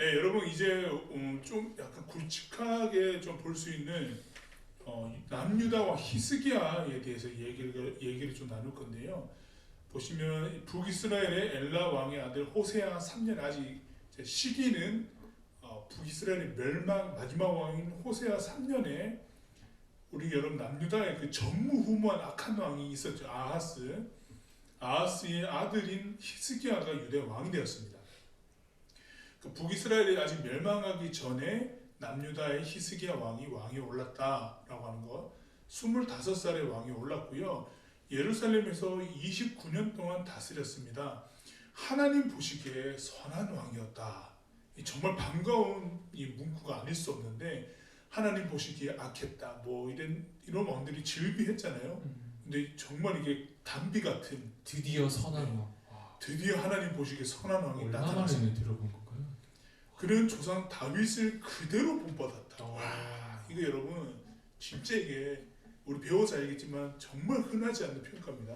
네, 여러분 이제 좀 약간 굵직하게 좀 볼 수 있는 남유다와 히스기야에 대해서 얘기를 좀 나눌 건데요. 보시면 북이스라엘의 엘라 왕의 아들 호세아 3년 아직 시기는 북이스라엘의 멸망 마지막 왕인 호세아 3년에 우리 여러분 남유다의 그 전무후무한 악한 왕이 있었죠. 아하스의 아들인 히스기야가 유대 왕이 되었습니다. 그 북이스라엘이 아직 멸망하기 전에 남유다의 히스기야 왕이 올랐다라고 하는 것. 25살의 왕이 올랐고요. 예루살렘에서 29년 동안 다스렸습니다. 하나님 보시기에 선한 왕이었다. 정말 반가운 이 문구가 아닐 수 없는데 하나님 보시기에 악했다. 뭐 이런 왕들이 즐비했잖아요. 근데 정말 이게 단비 같은 드디어 선한 왕. 드디어 하나님 보시기에 선한 왕이 얼마나 나타났습니다. 들어본 건가요? 그는 조상 다윗을 그대로 본받았다. 와, 이거 여러분 진짜 이게 우리 배워서 알겠지만 정말 흔하지 않는 평가입니다.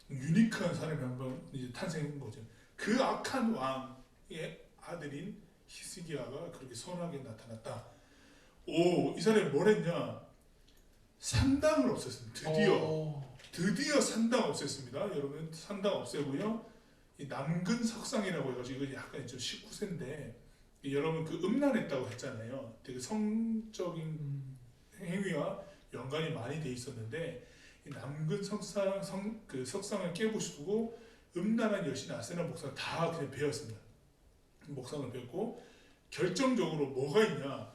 유니크한 사람이 한번 이제 탄생한 거죠. 그 악한 왕의 아들인 히스기야가 그렇게 선하게 나타났다. 이 사람이 뭘 했냐? 산당을 없앴습니다. 드디어 산당 없앴습니다. 여러분 산당 없애고요. 이 남근 석상이라고 해가지고 이거 약간 좀 19세인데 여러분 그 음란했다고 했잖아요. 되게 성적인 행위와 연관이 많이 돼 있었는데 이 남근 석상을 깨부수고 음란한 여신 아세나 목사가 다 그냥 베었습니다. 목상을 베었고 결정적으로 뭐가 있냐?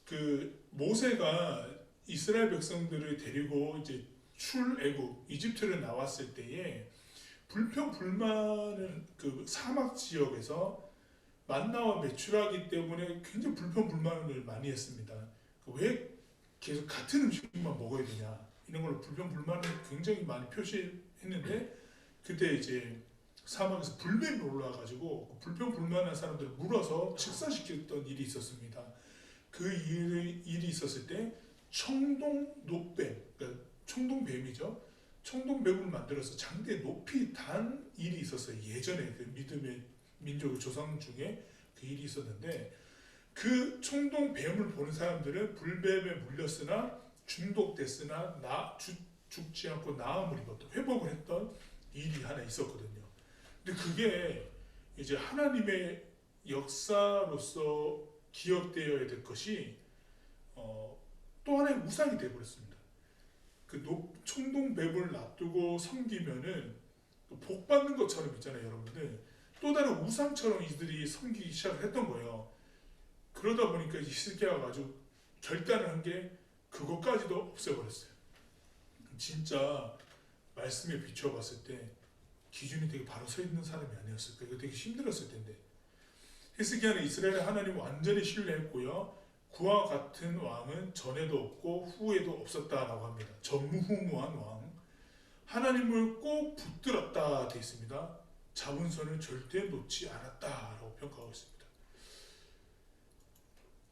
그 모세가 이스라엘 백성들을 데리고 이제 출애굽 이집트를 나왔을 때에 불평불만은 그 사막 지역에서 만나와 메추라기 때문에 굉장히 불평불만을 많이 했습니다. 왜 계속 같은 음식만 먹어야 되냐 이런 걸로 불평불만을 굉장히 많이 표시했는데 그때 이제 사막에서 불뱀이 올라와가지고 불평불만한 사람들을 물어서 식사시켰던 일이 있었습니다. 그 일이 있었을 때 청동노뱀, 그러니까 청동뱀이죠. 청동뱀을 만들어서 장대에 높이 단 일이 있었어요. 예전에 그 믿음의 민족의 조상 중에 그 일이 있었는데 그 청동뱀을 보는 사람들은 불뱀에 물렸으나 중독됐으나 죽지 않고 나음을 입었던 회복을 했던 일이 하나 있었거든요. 근데 그게 이제 하나님의 역사로서 기억되어야 될 것이 또 하나의 우상이 되어버렸습니다. 그 청동뱀을 놔두고 섬기면은 복 받는 것처럼 있잖아요, 여러분들. 또 다른 우상처럼 이들이 섬기기 시작을 했던 거예요. 그러다 보니까 히스기야가 아주 결단을 한 게 그것까지도 없애버렸어요. 진짜 말씀에 비춰봤을 때 기준이 되게 바로 서 있는 사람이 아니었을까. 이거 되게 힘들었을 텐데. 히스기야는 이스라엘의 하나님을 완전히 신뢰했고요. 그와 같은 왕은 전에도 없고 후에도 없었다라고 합니다. 전무후무한 왕. 하나님을 꼭 붙들었다 되어 있습니다. 잡은 손을 절대 놓지 않았다라고 평가하고 있습니다.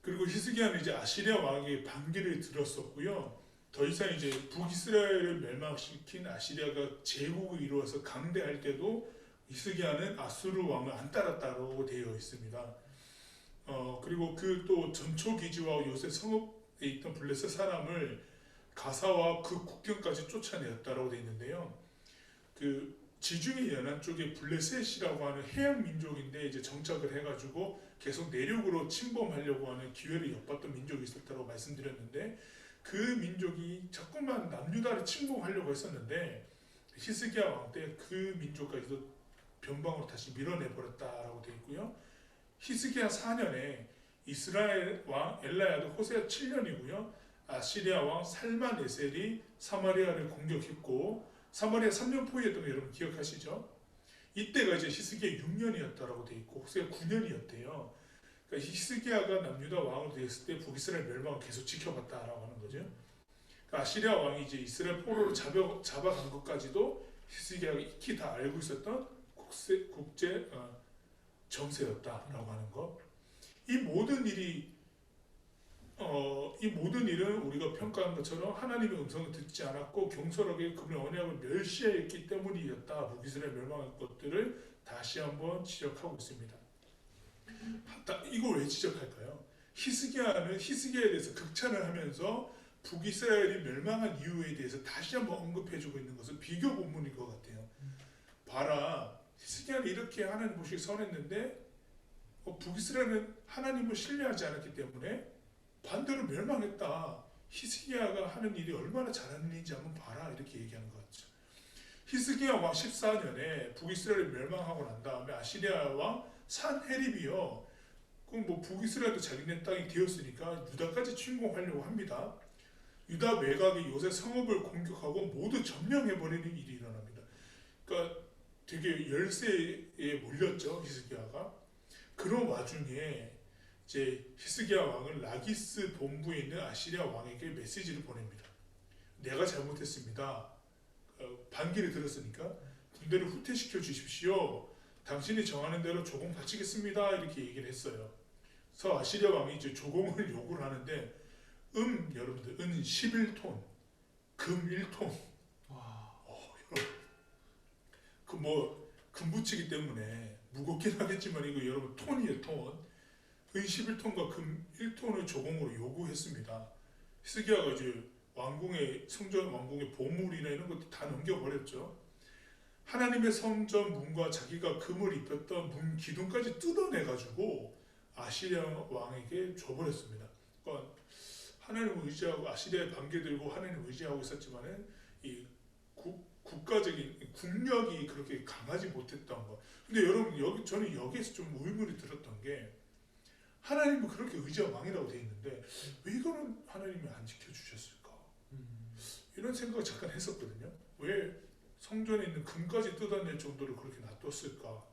그리고 히스기야는 이제 아시리아 왕의 반기를 들었었고요. 더 이상 이제 북이스라엘을 멸망시킨 아시리아가 제국을 이루어서 강대할 때도 히스기야는 아수르 왕을 안 따랐다고 되어 있습니다. 그리고 그 또 전초기지와 요새 성읍에 있던 블레셋 사람을 가사와 그 국경까지 쫓아내었다고 되어 있는데요. 그 지중해 연안 쪽에 블레셋이라고 하는 해양 민족인데 이제 정착을 해가지고 계속 내륙으로 침범하려고 하는 기회를 엿봤던 민족이 있었다고 말씀드렸는데 그 민족이 자꾸만 남유다를 침공하려고 했었는데 히스기야 왕 때 그 민족까지도 변방으로 다시 밀어내버렸다라고 되어 있고요. 히스기야 4년에 이스라엘 왕 엘라야도 호세아 7년이고요. 아시리아 왕 살마네셀이 사마리아를 공격했고 사마리아 3년 포위했던 거 여러분 기억하시죠? 이때가 이제 히스기야 6년이었다라고 돼 있고 호세아 9년이었대요. 그러니까 히스기야가 남유다 왕으로 되었을 때 북이스라엘 멸망을 계속 지켜봤다라고 하는 거죠. 그러니까 아시리아 왕이 이제 이스라엘 포로로 잡아간 것까지도 히스기야가 익히 다 알고 있었던 국제 정세였다라고 하는 것. 이 모든 일은 우리가 평가한 것처럼 하나님의 음성을 듣지 않았고 경솔하게 그분의 언약을 멸시했기 때문이었다. 북이스라엘 멸망한 것들을 다시 한번 지적하고 있습니다. 이걸 왜 지적할까요? 히스기야는 히스기야에 대해서 극찬을 하면서 북이스라엘이 멸망한 이유에 대해서 다시 한번 언급해주고 있는 것은 비교 본문인 것 같아요. 봐라, 히스기야는 이렇게 하나님 보시기 선했는데 북이스라엘은 하나님을 신뢰하지 않았기 때문에 반대로 멸망했다. 히스기야가 하는 일이 얼마나 잘하는지 한번 봐라, 이렇게 얘기하는 것 같죠. 히스기야 왕 14년에 북이스라엘이 멸망하고 난 다음에 아시리아 왕 산헤립이요, 그럼 뭐 북이스라엘도 자기네 땅이 되었으니까 유다까지 침공하려고 합니다. 유다 매각이 요새 성읍을 공격하고 모두 점령해버리는 일이 일어납니다. 그러니까 되게 열세에 몰렸죠, 히스기야가. 그런 와중에 이제 히스기야 왕은 라기스 본부에 있는 아시리아 왕에게 메시지를 보냅니다. 내가 잘못했습니다. 반기를 들었으니까 군대를 후퇴시켜 주십시오. 당신이 정하는 대로 조공 바치겠습니다. 이렇게 얘기를 했어요. 그래서 아시리아 왕이 이제 조공을 요구를 하는데 여러분들 은 11톤, 금 1톤. 와. 그 뭐 금붙이기 때문에 무겁긴 하겠지만 이거 여러분 톤이에요, 톤. 은 11톤과 금 1톤을 조공으로 요구했습니다. 히스기야가 이제 왕궁의 성전 왕궁의 보물이나 이런 것도 다 넘겨버렸죠. 하나님의 성전 문과 자기가 금을 입혔던 문 기둥까지 뜯어내가지고 아시리아 왕에게 줘버렸습니다. 그러니까 하나님을 의지하고 아시리아에 반겨 들고 하나님을 의지하고 있었지만은 이 국가적인 국력이 그렇게 강하지 못했던 거. 근데 여러분 저는 여기에서 좀 의문이 들었던 게 하나님은 그렇게 의지와 왕이라고 돼 있는데 왜 이거는 하나님이 안 지켜주셨을까? 이런 생각을 잠깐 했었거든요. 왜 성전에 있는 금까지 뜯어낼 정도로 그렇게 놔뒀을까?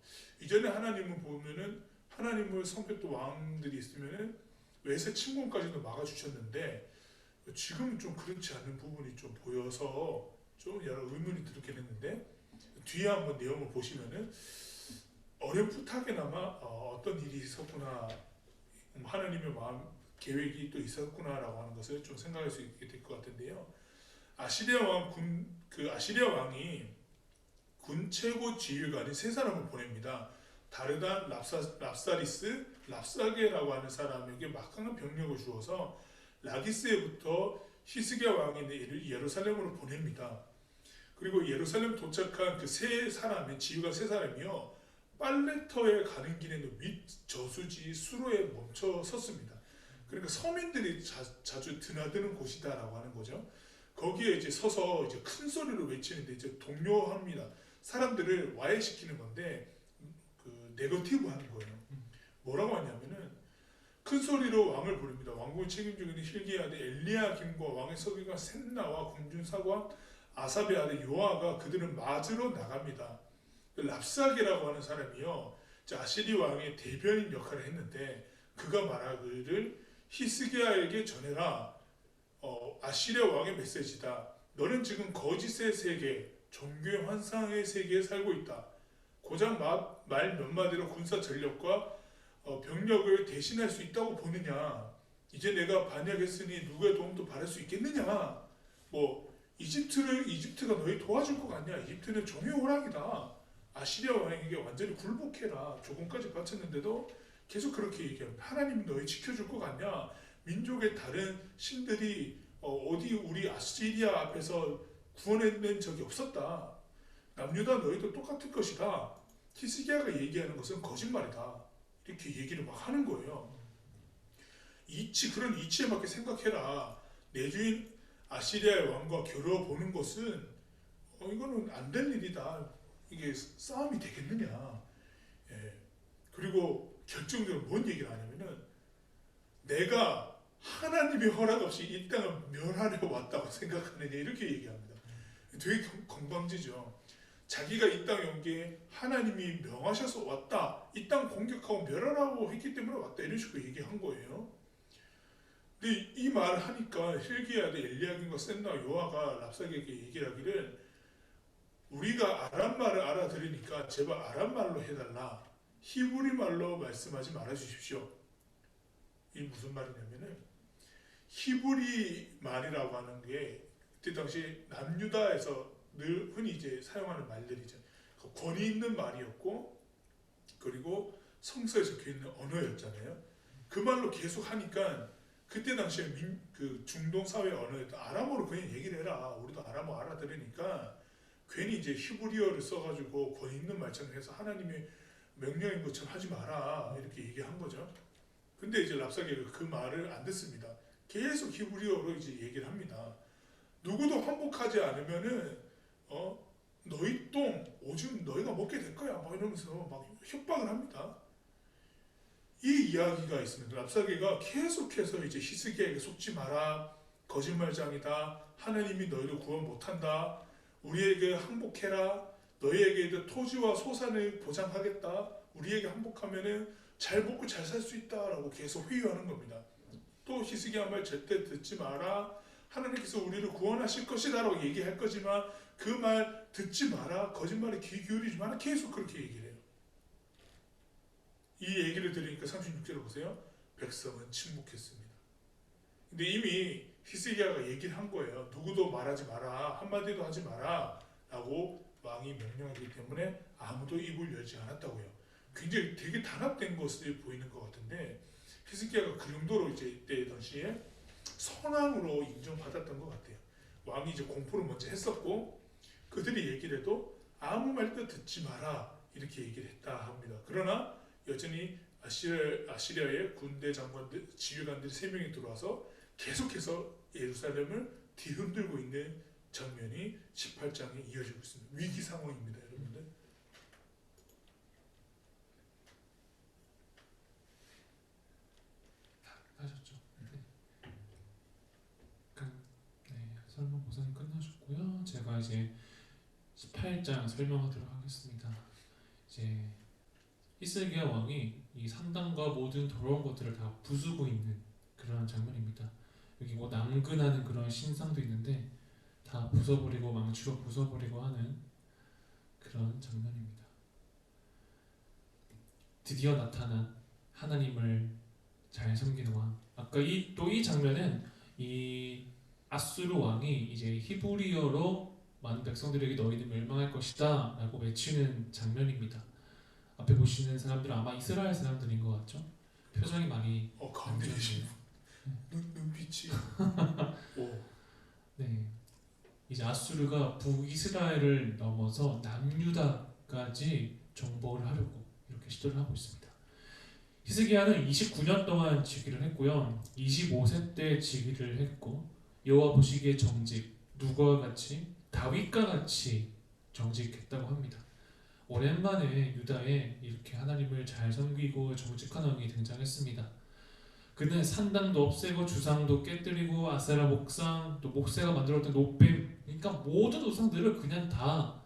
이전에 하나님은 보면은 하나님을 섬겼던 왕들이 있으면은 외세 침공까지도 막아주셨는데 지금은 좀 그렇지 않은 부분이 좀 보여서 좀 여러 의문이 들긴 했는데 뒤에 한번 내용을 보시면은 어렴풋하게나마 어떤 일이 있었구나, 하나님의 마음 계획이 또 있었구나라고 하는 것을 좀 생각할 수 있게 될 것 같은데요. 아시리아 왕이 군 최고 지휘관이 세 사람을 보냅니다. 다르단, 랍사리스, 랍사게라고 하는 사람에게 막강한 병력을 주어서 라기스에부터 히스기야 왕이 있는 예루살렘으로 보냅니다. 그리고 예루살렘 도착한 그 세 사람의 지휘관 세 사람이요, 빨래터에 가는 길에는 밑 저수지 수로에 멈춰 섰습니다. 그러니까 서민들이 자주 드나드는 곳이다라고 하는 거죠. 거기에 이제 서서 이제 큰 소리로 외치는데 이제 독려합니다. 사람들을 와해시키는 건데 그 네거티브 하는 거예요. 뭐라고 하냐면은 큰 소리로 왕을 부릅니다. 왕궁을 책임지고 있는 힐기야 아들 엘리야김과 왕의 서기관 셈나와 군중사관 아삽의 아들 요아가 그들은 맞으러 나갑니다. 랍사게라고 하는 사람이요, 아시리 왕의 대변인 역할을 했는데 그가 말하기를 히스기야에게 전해라. 아시리아 왕의 메시지다. 너는 지금 거짓의 세계, 종교의 환상의 세계에 살고 있다. 고작 말 몇 마디로 군사 전력과 병력을 대신할 수 있다고 보느냐. 이제 내가 반역했으니 누구의 도움도 받을 수 있겠느냐. 뭐 이집트가 너희 도와줄 것 같냐. 이집트는 종의 호랑이다. 아시리아 왕에게 완전히 굴복해라. 조공까지 바쳤는데도 계속 그렇게 얘기합니다. 하나님이 너희 지켜줄 것 같냐. 민족의 다른 신들이 어디 우리 아시리아 앞에서 구원해낸 적이 없었다. 남유다 너희도 똑같을 것이다. 히스기야가 얘기하는 것은 거짓말이다. 이렇게 얘기를 막 하는 거예요. 그런 이치에 맞게 생각해라. 내 주인 아시리아의 왕과 겨뤄보는 것은 이거는 안 될 일이다. 이게 싸움이 되겠느냐. 예. 그리고 결정적으로 뭔 얘기를 하냐면은 내가 하나님의 허락 없이 이 땅을 멸하려 왔다고 생각하느냐, 이렇게 얘기합니다. 되게 건방지죠. 자기가 이 땅에 온 게 하나님이 명하셔서 왔다. 이 땅 공격하고 멸하라고 했기 때문에 왔다. 이런 식으로 얘기한 거예요. 근데 이 말을 하니까 힐기야 아들 엘리야김과 셈나 요아가 랍사게에게 얘기를 하기를 우리가 아람 말을 알아들으니까 제발 아람 말로 해달라. 히브리 말로 말씀하지 말아주십시오. 이게 무슨 말이냐면은 히브리 말이라고 하는 게 그때 당시 남유다에서 늘 흔히 이제 사용하는 말들이죠. 권위 있는 말이었고, 그리고 성서에 적혀 있는 언어였잖아요. 그 말로 계속 하니까 그때 당시에 그 중동 사회 언어였던 아람어로 그냥 얘기를 해라. 우리도 아람어 알아들으니까 괜히 이제 히브리어를 써가지고 권위 있는 말처럼 해서 하나님의 명령인 것처럼 하지 마라 이렇게 얘기한 거죠. 근데 이제 랍사게가 그 말을 안 듣습니다. 계속 히브리어로 이제 얘기를 합니다. 누구도 환복하지 않으면은 너희 똥 오줌 너희가 먹게 될 거야 막 이러면서 막 협박을 합니다. 이 이야기가 있습니다. 랍사게가 계속해서 이제 히스기야에게 속지 마라, 거짓말장이다, 하나님이 너희를 구원 못한다, 우리에게 항복해라, 너희에게 토지와 소산을 보장하겠다, 우리에게 항복하면은 잘 먹고 잘 살 수 있다라고 계속 회유하는 겁니다. 또 히스기야 말 절대 듣지 마라, 하나님께서 우리를 구원하실 것이다라고 얘기할 거지만 그 말 듣지 마라, 거짓말에 귀 기울이지 마라, 계속 그렇게 얘기를 해요. 이 얘기를 들으니까 36절을 보세요. 백성은 침묵했습니다. 근데 이미 히스기야가 얘기를 한 거예요. 누구도 말하지 마라, 한마디도 하지 마라 라고 왕이 명령하기 때문에 아무도 입을 열지 않았다고요. 굉장히 되게 단합된 것을 보이는 것 같은데 히스기야가 그 정도로 이제 이때 당시에 선왕으로 인정받았던 것 같아요. 왕이 이제 공포를 먼저 했었고 그들이 얘기를 해도 아무 말도 듣지 마라 이렇게 얘기를 했다 합니다. 그러나 여전히 아시리아의 군대 장관들, 지휘관들이 3명이 들어와서 계속해서 예루살렘을 뒤흔들고 있는 장면이 18장에 이어지고 있습니다. 위기 상황입니다, 여러분들. 하셨죠? 설명 보상이 끝나셨고요. 제가 이제 18장 설명하도록 하겠습니다. 이제 히스기야 왕이 이 산당과 모든 더러운 것들을 다 부수고 있는 그런 장면입니다. 여기 뭐 남근하는 그런 신상도 있는데 다 부숴버리고 망치로 부숴버리고 하는 그런 장면입니다. 드디어 나타난 하나님을 잘 섬기는 왕. 아까 이 장면은 이 아수르 왕이 이제 히브리어로 많은 백성들에게 너희는 멸망할 것이다 라고 외치는 장면입니다. 앞에 보시는 사람들은 아마 이스라엘 사람들인 것 같죠? 표정이 많이 가운데 계신 눈빛이 네, 이제 아수르가 북이스라엘을 넘어서 남유다까지 정복을 하려고 이렇게 시도를 하고 있습니다. 히스기야는 29년 동안 즉위를 했고요. 25세 때 즉위를 했고 여호와 보시기에 정직, 누구와 같이 다윗과 같이 정직했다고 합니다. 오랜만에 유다에 이렇게 하나님을 잘 섬기고 정직한 왕이 등장했습니다. 그는 산당도 없애고 주상도 깨뜨리고 아세라 목상 또 목새가 만들었던 노뱀 그러니까 모든 우상들을 그냥 다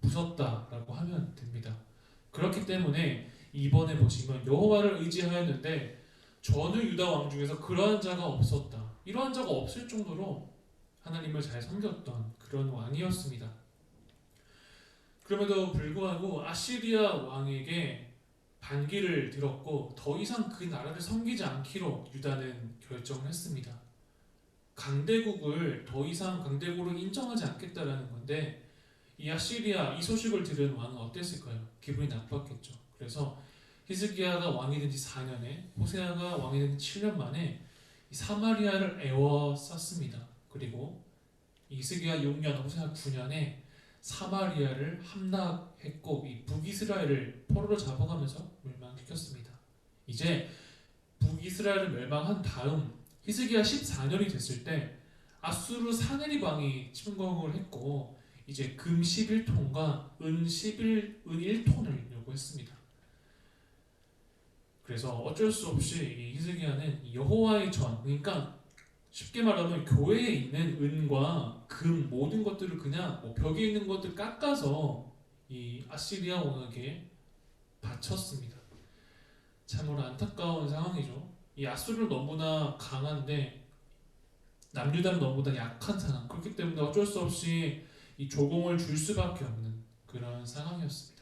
부쉈다라고 하면 됩니다. 그렇기 때문에 이번에 보시면 여호와를 의지하였는데 전후 유다 왕 중에서 그러한 자가 없었다. 이러한 자가 없을 정도로 하나님을 잘 섬겼던 그런 왕이었습니다. 그럼에도 불구하고 아시리아 왕에게 반기를 들었고 더 이상 그 나라를 섬기지 않기로 유다는 결정을 했습니다. 강대국을 더 이상 강대국으로 인정하지 않겠다라는 건데 이 아시리아 이 소식을 들은 왕은 어땠을까요? 기분이 나빴겠죠. 그래서 히스기야가 왕이 된 지 4년에 호세아가 왕이 된 지 7년 만에 이 사마리아를 에워쌌습니다. 그리고 히스기야 6년 호세아 9년에 사마리아를 함락했고 이 북이스라엘을 포로로 잡아가면서 멸망시켰습니다. 이제 북이스라엘을 멸망한 다음 히스기야 14년이 됐을 때 아수르 사네립 왕이 침공을 했고 이제 금 11톤과 은 1톤을 요구했습니다. 그래서 어쩔 수 없이 이 히스기야는 여호와의 전, 그러니까 쉽게 말하면 교회에 있는 은과 금 모든 것들을 그냥 벽에 있는 것들 깎아서 이 아시리아 왕에게 바쳤습니다. 참으로 안타까운 상황이죠. 이 아수르는 너무나 강한데 남유다는 너무나 약한 상황. 그렇기 때문에 어쩔 수 없이 이 조공을 줄 수밖에 없는 그런 상황이었습니다.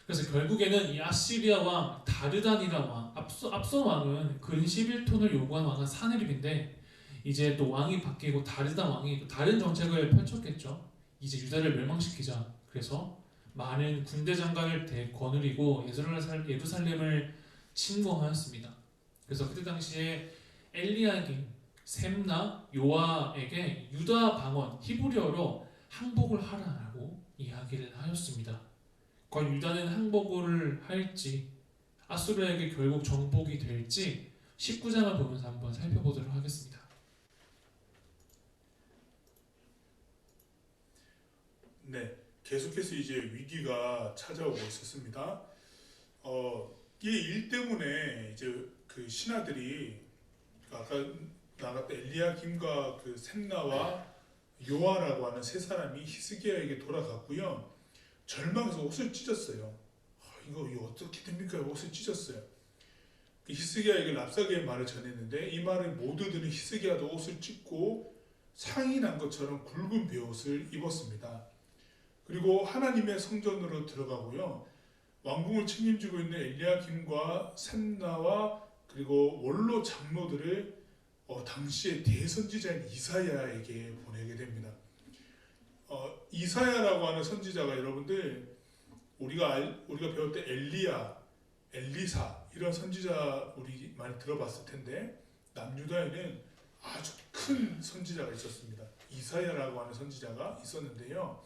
그래서 결국에는 이 아시리아 왕 다르단이라 왕, 앞서 왕은 근 11톤을 요구한 왕은 사네립인데 이제 또 왕이 바뀌고 다르단 왕이 또 다른 정책을 펼쳤겠죠. 이제 유다를 멸망시키자. 그래서 많은 군대 장관을 거느리고 예루살렘을 침공하였습니다. 그래서 그때 당시에 엘리야kim, 셈나, 요아에게 유다 방언 히브리어로 항복을 하라라고 이야기를 하였습니다. 과연 유다는 항복을 할지 아수르에게 결국 정복이 될지 19장을 보면서 한번 살펴보도록 하겠습니다. 네, 계속해서 이제 위기가 찾아오고 있었습니다. 이 일 때문에 이제 그 신하들이 아까 나갔던 엘리야김과 그 셈나와 요아라고 하는 세 사람이 히스기야에게 돌아갔고요. 절망해서 옷을 찢었어요. 이거 어떻게 됩니까? 옷을 찢었어요. 그 히스기야에게 랍사게의 말을 전했는데 이 말을 모두 들은 히스기야도 옷을 찢고 상이 난 것처럼 굵은 베옷을 입었습니다. 그리고 하나님의 성전으로 들어가고요. 왕궁을 책임지고 있는 엘리야김과 셈나와 그리고 원로 장로들을 당시의 대선지자인 이사야에게 보내게 됩니다. 이사야라고 하는 선지자가 여러분들 우리가 배울 때 엘리야, 엘리사 이런 선지자 우리 많이 들어봤을 텐데 남유다에는 아주 큰 선지자가 있었습니다. 이사야라고 하는 선지자가 있었는데요.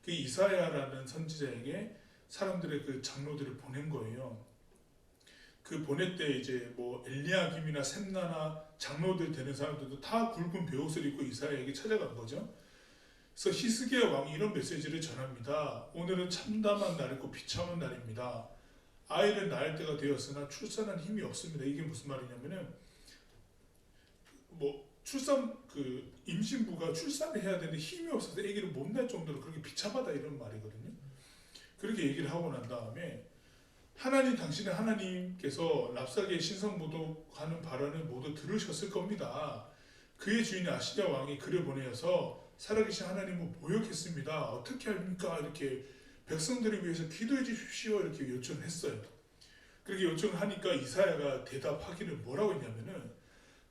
그 이사야라는 선지자에게 사람들의 그 장로들을 보낸 거예요. 그 보낼 때 이제 뭐 엘리야김이나 셈나나 장로들 되는 사람들도 다 굵은 베옷을 입고 이사야에게 찾아간 거죠. 그래서 히스기야 왕이 이런 메시지를 전합니다. 오늘은 참담한 날이고 비참한 날입니다. 아이를 낳을 때가 되었으나 출산한 힘이 없습니다. 이게 무슨 말이냐면은 뭐 임신부가 출산을 해야 되는데 힘이 없어서 아기를 못 낳을 정도로 그렇게 비참하다 이런 말이거든요. 그렇게 얘기를 하고 난 다음에 당신의 하나님께서 랍사게의 신성모독하는 발언을 모두 들으셨을 겁니다. 그의 주인 아시리아 왕이 글을 보내어서 살아계신 하나님을 모욕했습니다. 어떻게 합니까? 이렇게 백성들을 위해서 기도해 주십시오. 이렇게 요청을 했어요. 그렇게 요청을 하니까 이사야가 대답하기를 뭐라고 했냐면은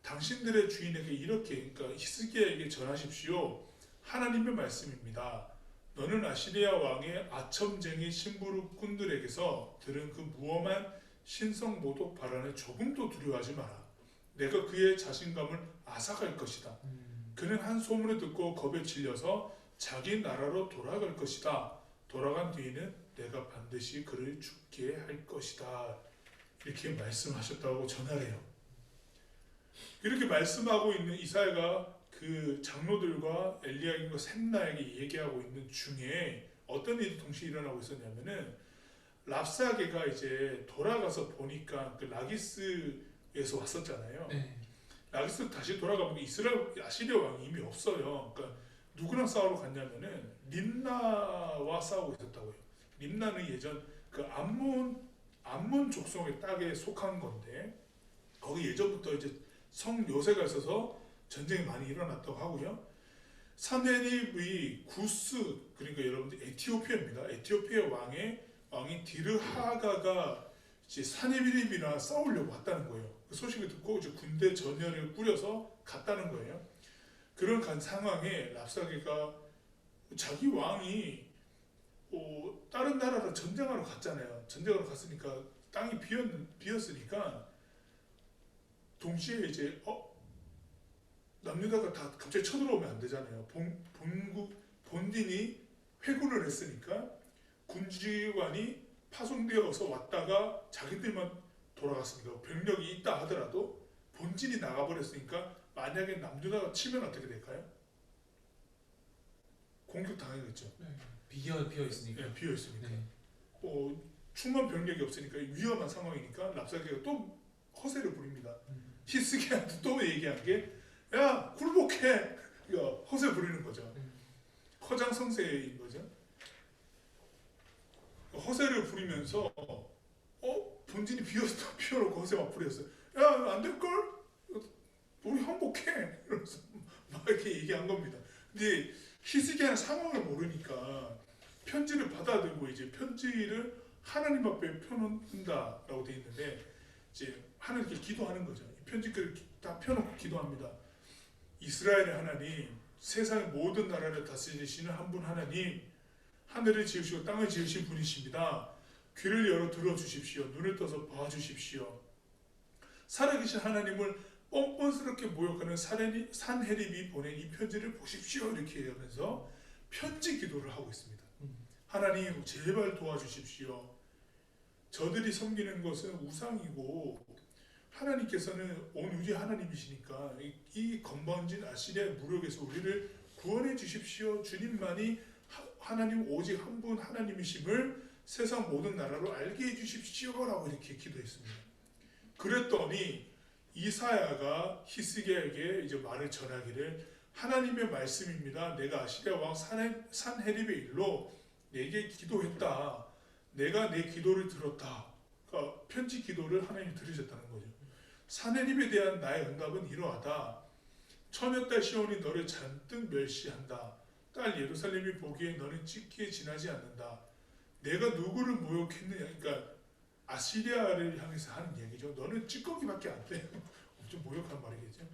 당신들의 주인에게 이렇게 그러니까 히스기야에게 전하십시오. 하나님의 말씀입니다. 너는 아시리아 왕의 아첨쟁이 심부름꾼들에게서 들은 그 무엄한 신성모독 발언을 조금도 두려워하지 마라. 내가 그의 자신감을 앗아갈 것이다. 그는 한 소문을 듣고 겁에 질려서 자기 나라로 돌아갈 것이다. 돌아간 뒤에는 내가 반드시 그를 죽게 할 것이다. 이렇게 말씀하셨다고 전하래요. 이렇게 말씀하고 있는 이사야가 그 장로들과 엘리야김과 셈나에게 얘기하고 있는 중에 어떤 일이 동시에 일어나고 있었냐면은 랍사게가 이제 돌아가서 보니까 그 라기스에서 왔었잖아요. 네. 라기스 다시 돌아가보니 아시리아 왕이 이미 없어요. 그러니까 누구랑 싸우러 갔냐면은 림나와 싸우고 있었다고요. 림나는 예전 그 암몬 족속의 땅에 속한 건데 거기 예전부터 이제 성 요새가 있어서 전쟁이 많이 일어났다고 하고요. 사네립의 구스 그러니까 여러분들 에티오피아입니다. 에티오피아 왕이 디르하가가 이제 사네립이랑 싸우려고 왔다는 거예요. 그 소식을 듣고 이제 군대 전열을 꾸려서 갔다는 거예요. 그런 간 상황에 랍사게가 자기 왕이 다른 나라로 전쟁하러 갔잖아요. 전쟁하러 갔으니까 땅이 비었으니까 동시에 이제 남유다가 다 갑자기 쳐들어오면 안 되잖아요. 본딘이 회군을 했으니까 군지관이 파송되어서 왔다가 자기들만 돌아갔으니까 병력이 있다 하더라도 본진이 나가버렸으니까 만약에 남유다가 치면 어떻게 될까요? 공격 당하겠죠. 네. 비어 있으니까. 네, 비어 있으니까. 네. 충만 병력이 없으니까 위험한 상황이니까 랍사게가 또 허세를 부립니다. 히스기야한테 또 얘기한 게 야 굴복해 허세 부리는 거죠. 허장성세인 거죠. 허세를 부리면서 본진이 비워놓고 허세 막 부렸어요. 야 안 될걸? 우리 항복해 이러면서 막 이렇게 얘기한 겁니다. 근데 히스기야는 상황을 모르니까 편지를 받아들고 이제 편지를 하나님 앞에 펴놓는다라고 돼 있는데 이제 하나님께 기도하는 거죠. 편지글을 다 펴놓고 기도합니다. 이스라엘의 하나님, 세상의 모든 나라를 다스리시는 한 분 하늘을 지으시고 땅을 지으신 분이십니다. 귀를 열어 들어주십시오. 눈을 떠서 봐주십시오. 살아계신 하나님을 뻔뻔스럽게 모욕하는 산헤립이 보낸 이 편지를 보십시오. 이렇게 하면서 편지 기도를 하고 있습니다. 하나님 제발 도와주십시오. 저들이 섬기는 것은 우상이고 하나님께서는 온 우리 하나님이시니까 이 건방진 아시리아의 무력에서 우리를 구원해 주십시오. 주님만이 하나님 오직 한 분 하나님이심을 세상 모든 나라로 알게 해 주십시오. 라고 이렇게 기도했습니다. 그랬더니 이사야가 히스기야에게 이제 말을 전하기를 하나님의 말씀입니다. 내가 아시리아 왕 산헤립의 일로 내게 기도했다. 내가 내 기도를 들었다. 그러니까 편지 기도를 하나님이 들으셨다는 거죠. 산헤립에 대한 나의 응답은 이러하다. 처녀딸 시온이 너를 잔뜩 멸시한다. 딸 예루살렘이 보기에 너는 찢기에 지나지 않는다. 내가 누구를 모욕했느냐. 그러니까 아시리아를 향해서 하는 얘기죠. 너는 찌꺼기밖에 안 돼. 엄청 모욕한 말이겠죠.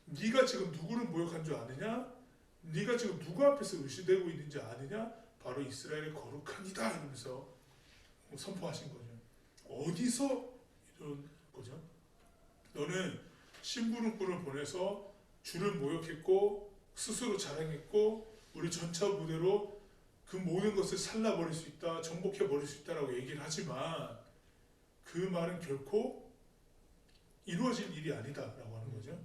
네가 지금 누구를 모욕한 줄 아느냐? 네가 지금 누구 앞에서 의시되고 있는지 아느냐? 바로 이스라엘의 거룩한이다. 이러면서 선포하신 거죠. 어디서 이런 거죠? 너는 심부름꾼을 보내서 주를 모욕했고 스스로 자랑했고 우리 전차 부대로 그 모든 것을 살라버릴 수 있다, 정복해버릴 수 있다라고 얘기를 하지만 그 말은 결코 이루어질 일이 아니다라고 하는 거죠.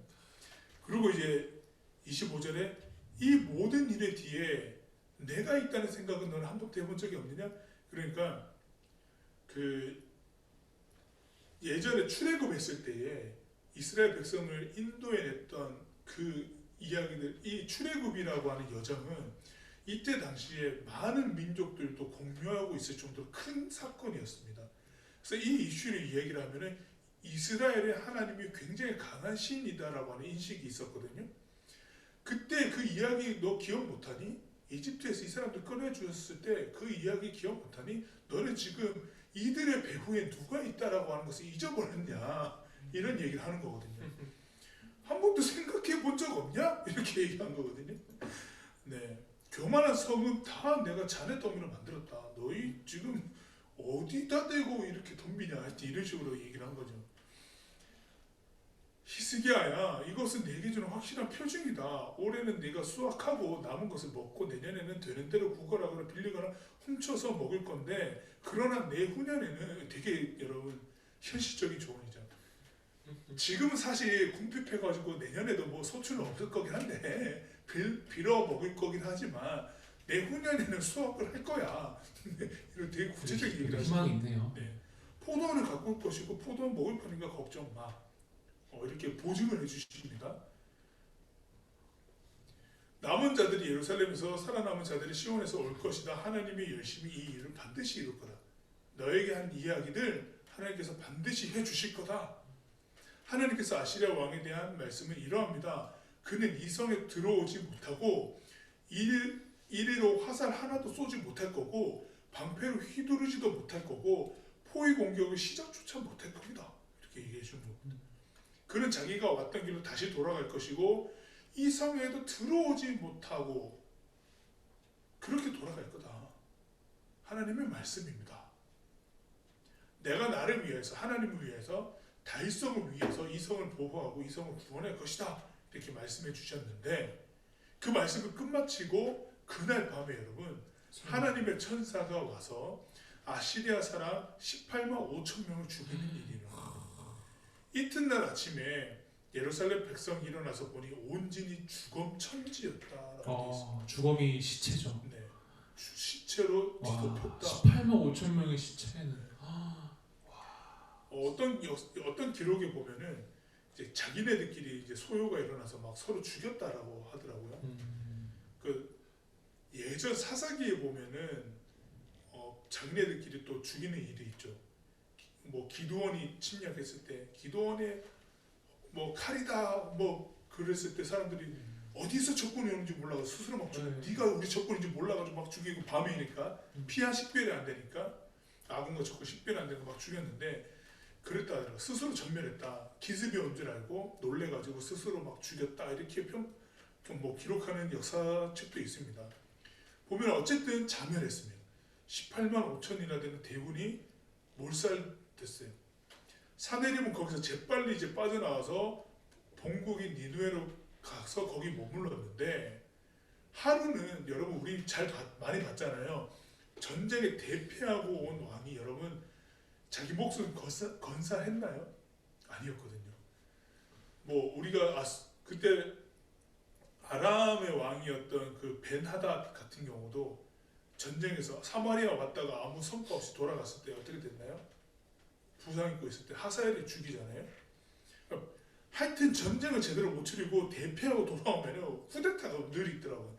그리고 이제 25절에 이 모든 일의 뒤에 내가 있다는 생각은 너는 한 번도 해본 적이 없느냐? 그러니까 그 예전에 출애굽했을 때에 이스라엘 백성을 인도해 냈던 그 이야기들, 이 출애굽이라고 하는 여정은 이때 당시에 많은 민족들도 공유하고 있을 정도로 큰 사건이었습니다. 그래서 이 이슈를 이야기를 하면은 이스라엘의 하나님이 굉장히 강한 신이다라고 하는 인식이 있었거든요. 그때 그 이야기 너 기억 못하니? 이집트에서 이 사람들 꺼내주셨을 때 그 이야기 기억 못하니? 너는 지금 이들의 배후에 누가 있다라고 하는 것을 잊어버렸냐? 이런 얘기를 하는 거거든요. 한 번도 생각해 본 적 없냐? 이렇게 얘기한 거거든요. 네, 교만한 성읍 다 내가 자네 더미로 만들었다. 너희 지금 어디다 대고 이렇게 덤비냐? 이런 식으로 얘기를 한 거죠. 히스기야야, 이것은 내게 주는 확실한 표징이다. 올해는 네가 수확하고 남은 것을 먹고 내년에는 되는 대로 구걸하거나 빌리거나 훔쳐서 먹을 건데, 그러나 내후년에는 되게 여러분 현실적인 조언이죠. 지금은 사실 궁핍해가지고 내년에도 뭐 소출은 없을 거긴 한데 빌어 먹을 거긴 하지만 내후년에는 수확을 할 거야. 이런 되게 구체적인 얘기를 하시죠. 희망이 있네요. 네. 포도원을 갖고 올 것이고 포도원 먹을 거니까 걱정 마. 이렇게 보증을 해주십니다. 남은 자들이 예루살렘에서 살아남은 자들이 시온에서 올 것이다. 하나님이 열심히 이 일을 반드시 이룰 거다. 너에게 한 이야기들 하나님께서 반드시 해주실 거다. 하나님께서 아시리아 왕에 대한 말씀은 이러합니다. 그는 이 성에 들어오지 못하고 이리로 화살 하나도 쏘지 못할 거고 방패로 휘두르지도 못할 거고 포위 공격을 시작조차 못할 겁니다. 이렇게 얘기해 주는 겁니다. 그는 자기가 왔던 길로 다시 돌아갈 것이고 이 성에도 들어오지 못하고 그렇게 돌아갈 거다. 하나님의 말씀입니다. 내가 나를 위해서, 하나님을 위해서, 다윗성을 위해서 이 성을 보호하고 이 성을 구원할 것이다. 이렇게 말씀해 주셨는데 그 말씀을 끝마치고 그날 밤에 여러분 하나님의 천사가 와서 아시리아 사람 18만 5천 명을 죽이는 일이 일어납니다. 이튿날 아침에 예루살렘 백성이 일어나서 보니 온진이 주검천지였다라고 되어 있습니다. 주검이 시체죠. 네, 시체로 뒤덮였다. 18만 5천 명의 시체는 어떤 기록에 보면은 이제 자기네들끼리 이제 소요가 일어나서 막 서로 죽였다라고 하더라고요. 그 예전 사사기에 보면은 자기네들끼리 또 죽이는 일이 있죠. 뭐 기드온이 침략했을 때 기드온의 뭐 칼이다 뭐 그랬을 때 사람들이 어디서 적군이 오는지 몰라서 스스로 막 죽이고 네가 우리 적군인지 몰라가지고 막 죽이고 밤이니까 피한 식별이 안 되니까 아군과 적군 식별이 안 되고 막 죽였는데 그랬다 하더라고. 스스로 전멸했다. 기습이 온 줄 알고 놀래가지고 스스로 막 죽였다 이렇게 뭐 기록하는 역사책도 있습니다. 보면 어쨌든 자멸했습니다. 18만 5천이나 되는 대군이 몰살됐어요. 사내립은 거기서 재빨리 이제 빠져나와서 본국인 니누에로 가서 거기 머물렀는데 하루는 여러분 우리 많이 봤잖아요. 전쟁에 대피하고 온 왕이 여러분 자기 목숨 건사했나요? 아니었거든요. 뭐 우리가 그때 아람의 왕이었던 그 벤하닷 같은 경우도 전쟁에서 사마리아 왔다가 아무 성과 없이 돌아갔을 때 어떻게 됐나요? 부상 입고 있을 때 하사엘이 죽이잖아요. 그러니까 하여튼 전쟁을 제대로 못 치르고 대피하고 돌아오면 쿠데타가 늘 있더라고요.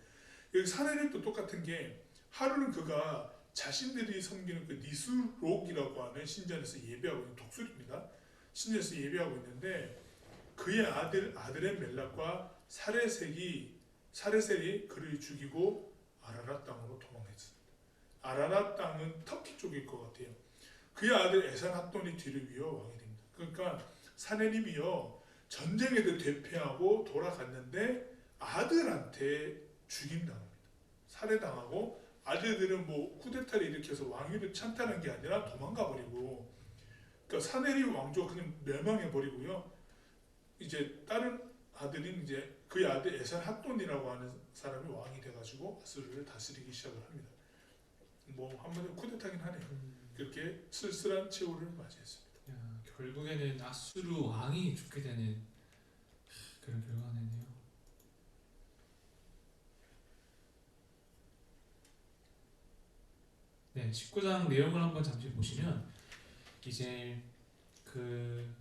여기 사내립도 똑같은 게 하루는 그가 자신들이 섬기는 그 니스록이라고 하는 신전에서 예배하고 있는 독수리입니다. 신전에서 예배하고 있는데 그의 아들의 멜락과 사레셀이 그를 죽이고 아라랏 땅으로 도망했습니다. 아라랏 땅은 터키 쪽일 것 같아요. 그의 아들 에산핫돈이 뒤를 이어 왕이 됩니다. 그러니까 사내립이요 전쟁에도 대피하고 돌아갔는데 아들한테 죽임당합니다. 살해당하고 아들들은 뭐 쿠데타를 일으켜서 왕위를 찬탈한 게 아니라 도망가 버리고 그러니까 사내립 왕조가 그냥 멸망해 버리고요. 이제 다른 아들인 이제 그의 아들 에산핫돈이라고 하는 사람이 왕이 돼가지고 아수르를 다스리기 시작을 합니다. 뭐 한번에 쿠데타긴 하네요. 그렇게 쓸쓸한 최후를 맞이했습니다. 야, 결국에는 아수르 왕이 죽게 되는 그런 결과네요. 네, 19장 내용을 한번 잠시 보시면 이제 그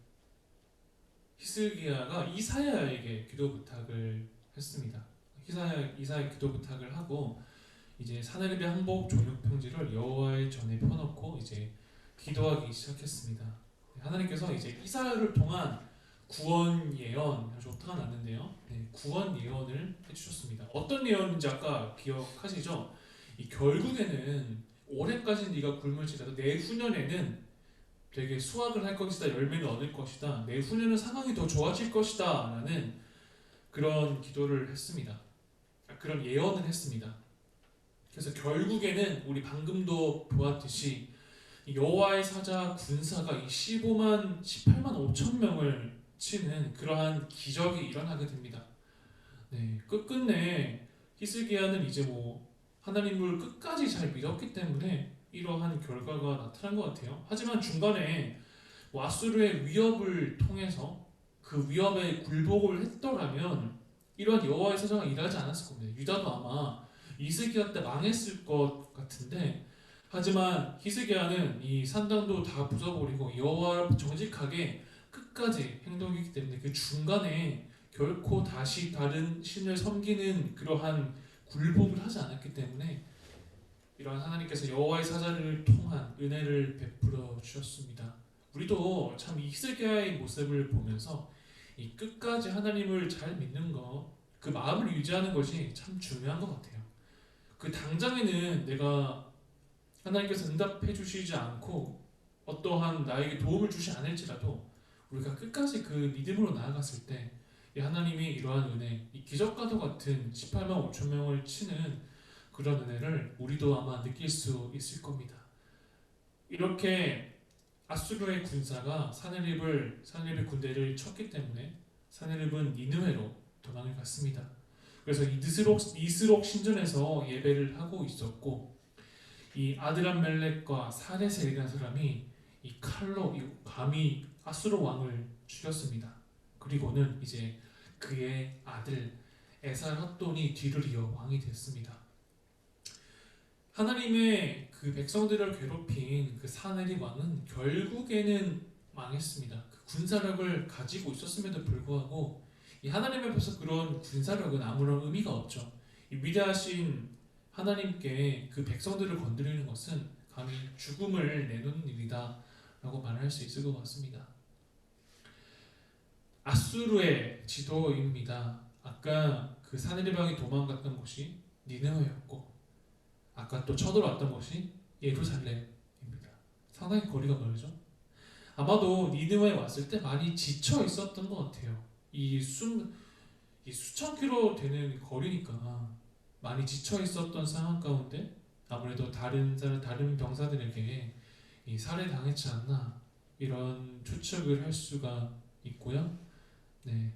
히스기야가 이사야에게 기도 부탁을 했습니다. 이사야 기도 부탁을 하고 이제 사내립의 항복 존역 평지를 여호와의 전에 펴놓고 이제 기도하기 시작했습니다. 하나님께서 이제 이사야를 통한 구원 예언 아주 오타가 났는데요. 네, 구원 예언을 해주셨습니다. 어떤 예언인지 아까 기억하시죠? 이 결국에는 올해까지는 네가 굶을지라도 내후년에는 되게 수확을 할 것이다, 열매를 얻을 것이다, 내후년은 상황이 더 좋아질 것이다 라는 그런 기도를 했습니다. 그런 예언을 했습니다. 그래서 결국에는 우리 방금도 보았듯이 여호와의 사자 군사가 18만 5천 명을 치는 그러한 기적이 일어나게 됩니다. 네, 끝끝내 히스기야는 이제 뭐 하나님을 끝까지 잘 믿었기 때문에 이러한 결과가 나타난 것 같아요. 하지만 중간에 뭐 아수르의 위협을 통해서 그 위협에 굴복을 했더라면 이러한 여호와의 사자가 일하지 않았을 겁니다. 유다도 아마 히스기야 때 망했을 것 같은데, 하지만 히스기야는 이 산당도 다 부숴버리고 여호와를 정직하게 끝까지 행동했기 때문에 그 중간에 결코 다시 다른 신을 섬기는 그러한 굴복을 하지 않았기 때문에 이러한 하나님께서 여호와의 사자를 통한 은혜를 베풀어 주셨습니다. 우리도 참 이 히스기야의 모습을 보면서 이 끝까지 하나님을 잘 믿는 것, 그 마음을 유지하는 것이 참 중요한 것 같아요. 그 당장에는 내가 하나님께서 응답해 주시지 않고 어떠한 나에게 도움을 주지 않을지라도 우리가 끝까지 그 믿음으로 나아갔을 때 이 하나님이 이러한 은혜, 이 기적과도 같은 18만 5천 명을 치는 그런 은혜를 우리도 아마 느낄 수 있을 겁니다. 이렇게 아수르의 군사가 사내립의 군대를 쳤기 때문에 사내립은 니느웨로 도망을 갔습니다. 그래서 이 니스록 신전에서 예배를 하고 있었고, 이 아드람멜렉과 사레셀이라는 사람이 이 칼로 감히 아수르 왕을 죽였습니다. 그리고는 이제 그의 아들 에살핫돈이 뒤를 이어 왕이 됐습니다. 하나님의 그 백성들을 괴롭힌 그 사내립 왕은 결국에는 망했습니다. 그 군사력을 가지고 있었음에도 불구하고 이 하나님 앞에서 그런 군사력은 아무런 의미가 없죠. 이 위대하신 하나님께 그 백성들을 건드리는 것은 감히 죽음을 내놓는 일이다 라고 말할 수 있을 것 같습니다. 아수르의 지도입니다. 아까 그 사내립 왕이 도망갔던 곳이 니느웨였고, 아까 또 쳐들어왔던 곳이 예루살렘입니다. 상당히 거리가 멀죠. 아마도 니느웨에 왔을 때 많이 지쳐 있었던 것 같아요. 이 수천 킬로 되는 거리니까 많이 지쳐 있었던 상황 가운데 아무래도 다른 병사들에게 이 살해당했지 않나 이런 추측을 할 수가 있고요. 네.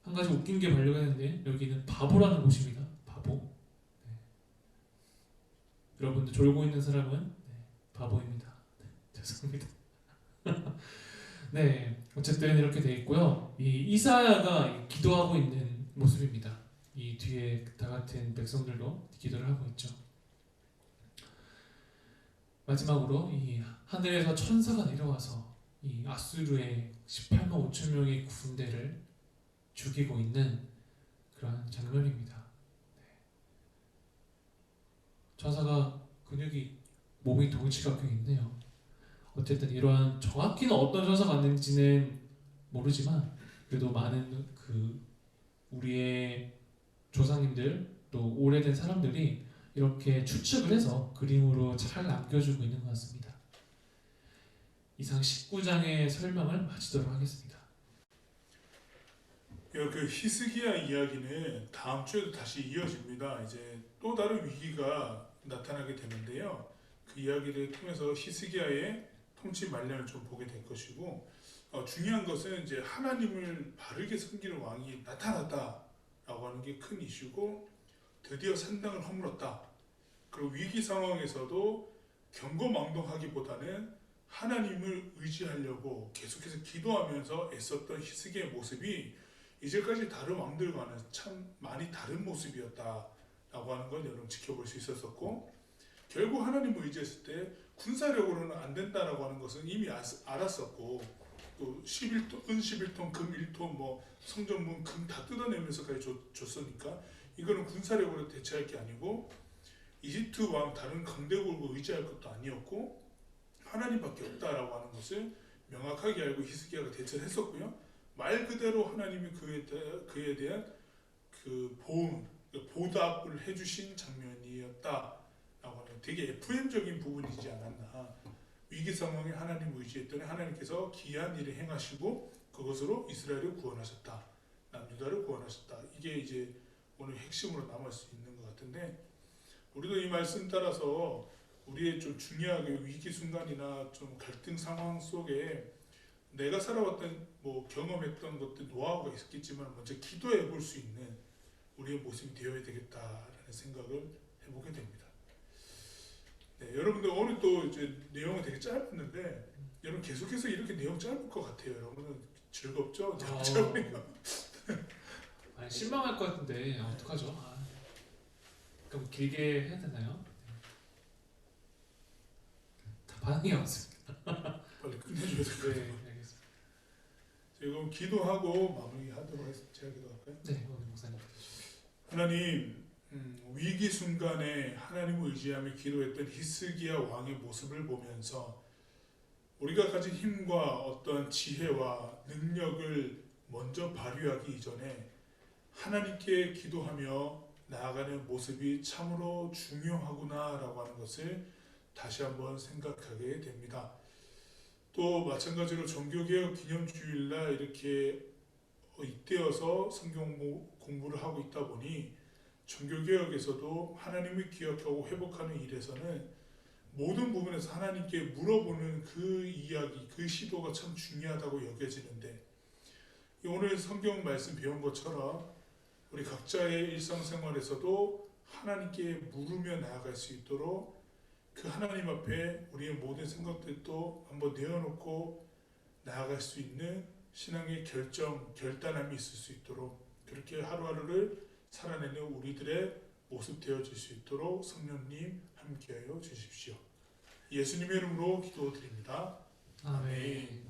한 가지 웃긴 게 발견했는데 여기는 바보라는 곳입니다. 바보. 네. 여러분들 졸고 있는 사람은 바보입니다. 네, 죄송합니다. 네, 어쨌든 이렇게 돼 있고요. 이 이사야가 기도하고 있는 모습입니다. 이 뒤에 다 같은 백성들도 기도를 하고 있죠. 마지막으로 이 하늘에서 천사가 내려와서 이 아수르의 18만 5천 명의 군대를 죽이고 있는 그러한 장면입니다. 천사가 근육이 몸이 덩치가 꽤 있네요. 어쨌든 이러한 정확히는 어떤 천사가 왔는지는 모르지만 그래도 많은 우리의 조상님들 또 오래된 사람들이 이렇게 추측을 해서 그림으로 잘 남겨주고 있는 것 같습니다. 이상 19장의 설명을 마치도록 하겠습니다. 그 히스기야 이야기는 다음 주에도 다시 이어집니다. 이제 또 다른 위기가 나타나게 되는데요. 그 이야기를 통해서 히스기야의 통치 말년을 좀 보게 될 것이고, 중요한 것은 이제 하나님을 바르게 섬기는 왕이 나타났다라고 하는 게 큰 이슈고, 드디어 산당을 허물었다. 그리고 위기 상황에서도 경거망동하기보다는 하나님을 의지하려고 계속해서 기도하면서 애썼던 히스기야의 모습이 이제까지 다른 왕들과는 참 많이 다른 모습이었다라고 하는 걸 여러분 지켜볼 수 있었었고, 결국 하나님을 의지했을 때 군사력으로는 안 된다라고 하는 것은 이미 알았었고, 또 11톤, 은 11톤, 금 1톤, 뭐 성전문 금 다 뜯어내면서까지 줬으니까 이거는 군사력으로 대체할 게 아니고 이집트 왕 다른 강대국을 의지할 것도 아니었고 하나님밖에 없다라고 하는 것을 명확하게 알고 히스기야가 대처를 했었고요. 말 그대로 하나님이 그에 대한 그 보답을 해주신 장면이었다라고 하는 되게 FM적인 부분이지 않았나. 위기 상황에 하나님 의지했더니 하나님께서 기이한 일을 행하시고 그것으로 이스라엘을 구원하셨다. 남유다를 구원하셨다. 이게 이제 오늘 핵심으로 남을 수 있는 것 같은데, 우리도 이 말씀 따라서 우리의 좀 중요하게 위기 순간이나 좀 갈등 상황 속에 내가 살아왔던 뭐 경험했던 것들 노하우가 있겠지만 먼저 기도해 볼 수 있는 우리의 모습이 되어야 되겠다라는 생각을 해보게 됩니다. 네, 여러분들 오늘 또 이제 내용은 되게 짧았는데 여러분 계속해서 이렇게 내용 짧을 것 같아요. 여러분은 즐겁죠? 짧으니까. 아니, 실망할 것 같은데 어떡하죠? 그럼 길게 해야 되나요? 다 반응이 없습니다. 빨리 끝내줘야 될 것 네, 같아요. 알겠습니다. 지금 기도하고 마무리하도록 하겠습니다. 제가 기도할까요? 네, 오늘 목사님. 하나님, 위기 순간에 하나님을 의지하며 기도했던 히스기야 왕의 모습을 보면서 우리가 가진 힘과 어떤 지혜와 능력을 먼저 발휘하기 이전에 하나님께 기도하며 나아가는 모습이 참으로 중요하구나라고 하는 것을 다시 한번 생각하게 됩니다. 또 마찬가지로 종교개혁 기념주일날 이렇게 잇대어서 성경 공부를 하고 있다 보니 종교개혁에서도 하나님을 기억하고 회복하는 일에서는 모든 부분에서 하나님께 물어보는 그 이야기, 그 시도가 참 중요하다고 여겨지는데, 오늘 성경 말씀 배운 것처럼 우리 각자의 일상생활에서도 하나님께 물으며 나아갈 수 있도록 그 하나님 앞에 우리의 모든 생각들도 한번 내어놓고 나아갈 수 있는 신앙의 결단함이 있을 수 있도록, 그렇게 하루하루를 살아내는 우리들의 모습 되어질 수 있도록 성령님 함께하여 주십시오. 예수님의 이름으로 기도드립니다. 아멘.